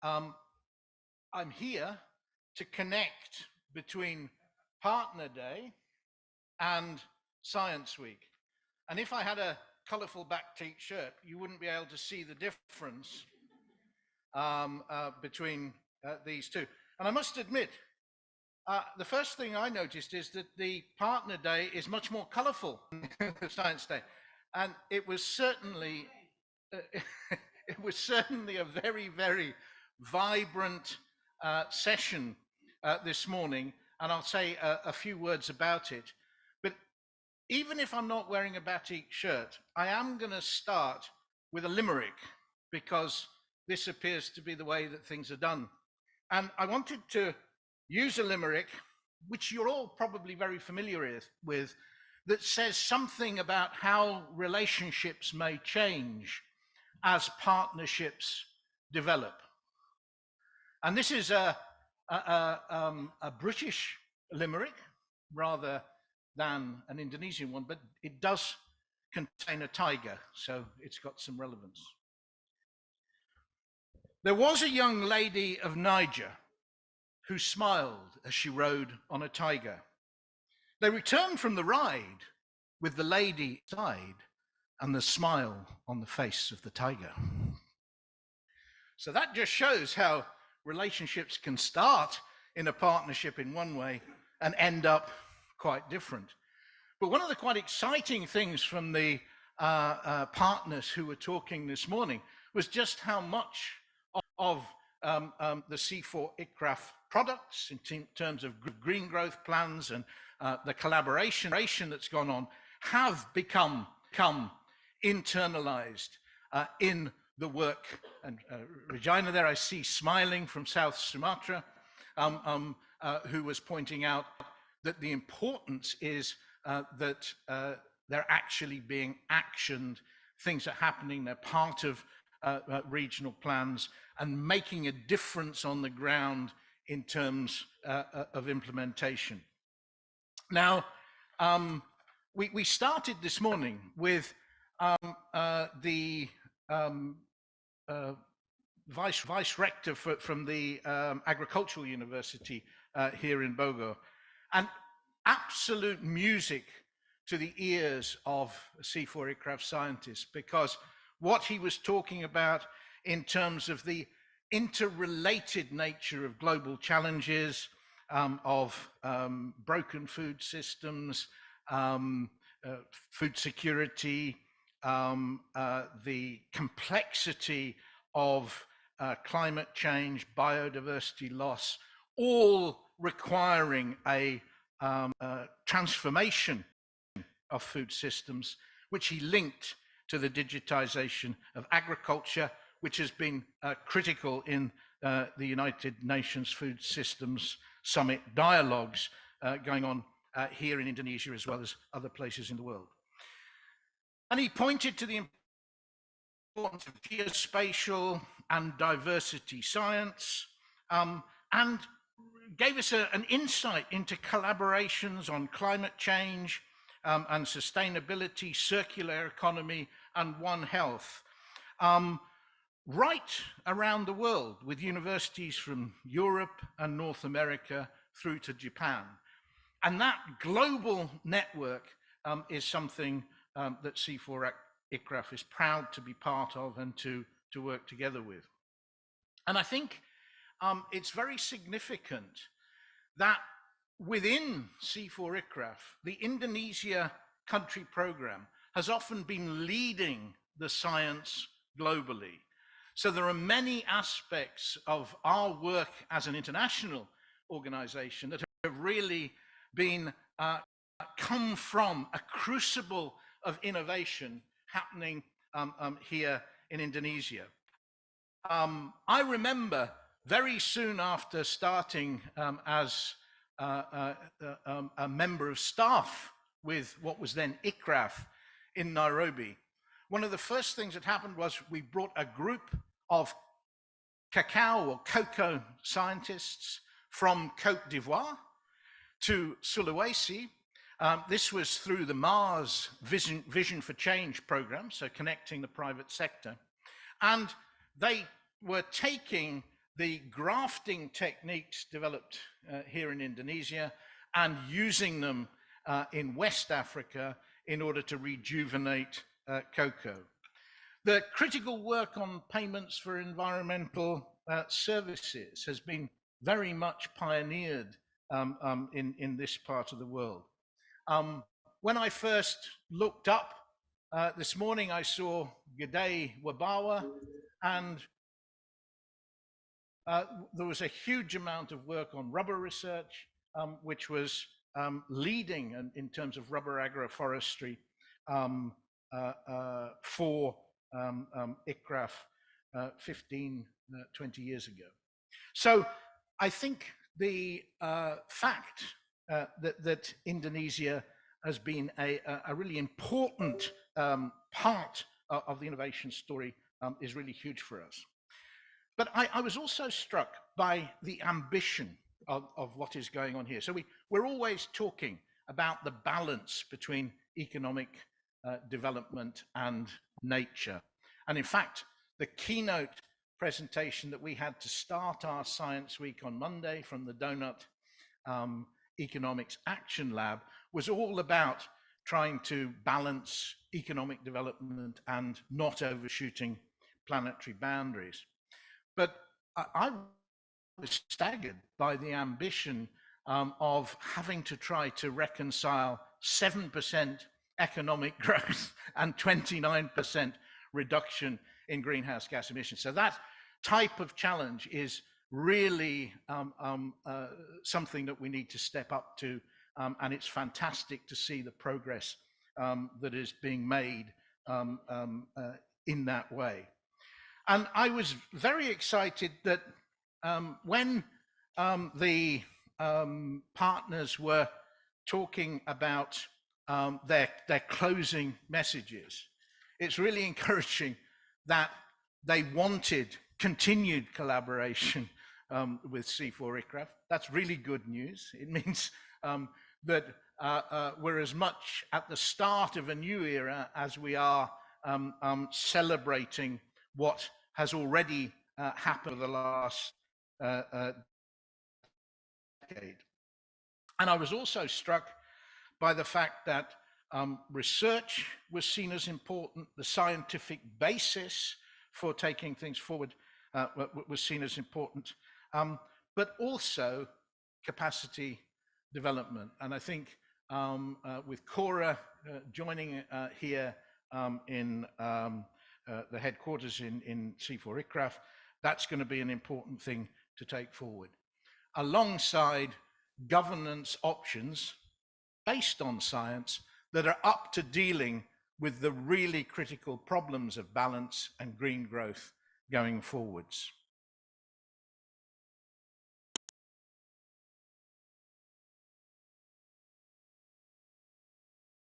I'm here to connect between Partner Day and Science Week. And if I had a colorful backtik shirt, you wouldn't be able to see the difference between these two. And I must admit, the first thing I noticed is that the Partner Day is much more colorful than Science Day. And it was certainly a very, very vibrant session this morning, and I'll say a few words about it. But even if I'm not wearing a batik shirt, I am going to start with a limerick, because this appears to be the way that things are done. And I wanted to use a limerick, which you're all probably very familiar with, that says something about how relationships may change as partnerships develop. And this is a British limerick rather than an Indonesian one, but it does contain a tiger, so it's got some relevance. There was a young lady of Niger who smiled as she rode on a tiger. They returned from the ride with the lady side and the smile on the face of the tiger. So that just shows how relationships can start in a partnership in one way and end up quite different. But one of the quite exciting things from the partners who were talking this morning was just how much of the CIFOR-ICRAF products in terms of green growth plans and the collaboration that's gone on have become internalized in the work. And Regina there I see smiling from South Sumatra, who was pointing out that the importance is that they're actually being actioned, things are happening, they're part of regional plans and making a difference on the ground in terms of implementation. Now, we started this morning with the vice rector from the Agricultural University here in Bogor, and absolute music to the ears of CIFOR-ICRAF scientists, because what he was talking about in terms of the interrelated nature of global challenges, of broken food systems, food security, the complexity of climate change, biodiversity loss, all requiring a transformation of food systems, which he linked to the digitization of agriculture, which has been critical in the United Nations Food Systems Summit dialogues going on here in Indonesia as well as other places in the world. And he pointed to the importance of geospatial and diversity science, and gave us an insight into collaborations on climate change and sustainability, circular economy, and One Health, right around the world, with universities from Europe and North America through to Japan. And that global network is something that CIFOR-ICRAF is proud to be part of and to work together with. And I think it's very significant that within CIFOR-ICRAF, the Indonesia country program has often been leading the science globally. So there are many aspects of our work as an international organization that have really been come from a crucible of innovation happening here in Indonesia. I remember very soon after starting as a member of staff with what was then ICRAF in Nairobi, one of the first things that happened was we brought a group of cacao or cocoa scientists from Côte d'Ivoire to Sulawesi. This was through the Mars Vision for Change program, so connecting the private sector. And they were taking the grafting techniques developed here in Indonesia and using them in West Africa in order to rejuvenate cocoa. The critical work on payments for environmental services has been very much pioneered in this part of the world. When I first looked up this morning, I saw Gede Wabawa, and there was a huge amount of work on rubber research, which was leading in terms of rubber agroforestry for ICRAF 15, 20 years ago. So I think the fact that Indonesia has been a really important part of the innovation story is really huge for us. But I was also struck by the ambition of what is going on here. So we're always talking about the balance between economic development and nature. And in fact, the keynote presentation that we had to start our Science Week on Monday from the Donut Economics Action Lab was all about trying to balance economic development and not overshooting planetary boundaries. But I was staggered by the ambition of having to try to reconcile 7% economic growth and 29% reduction in greenhouse gas emissions. So that type of challenge is really something that we need to step up to, and it's fantastic to see the progress that is being made in that way. And I was very excited that when the partners were talking about their closing messages, it's really encouraging that they wanted continued collaboration with CIFOR-ICRAF. That's really good news. It means that we're as much at the start of a new era as we are celebrating what has already happened over the last decade. And I was also struck by the fact that research was seen as important, the scientific basis for taking things forward was seen as important, but also capacity development. And I think with Cora joining here in the headquarters in CIFOR-ICRAF, that's going to be an important thing to take forward, alongside governance options based on science that are up to dealing with the really critical problems of balance and green growth going forwards.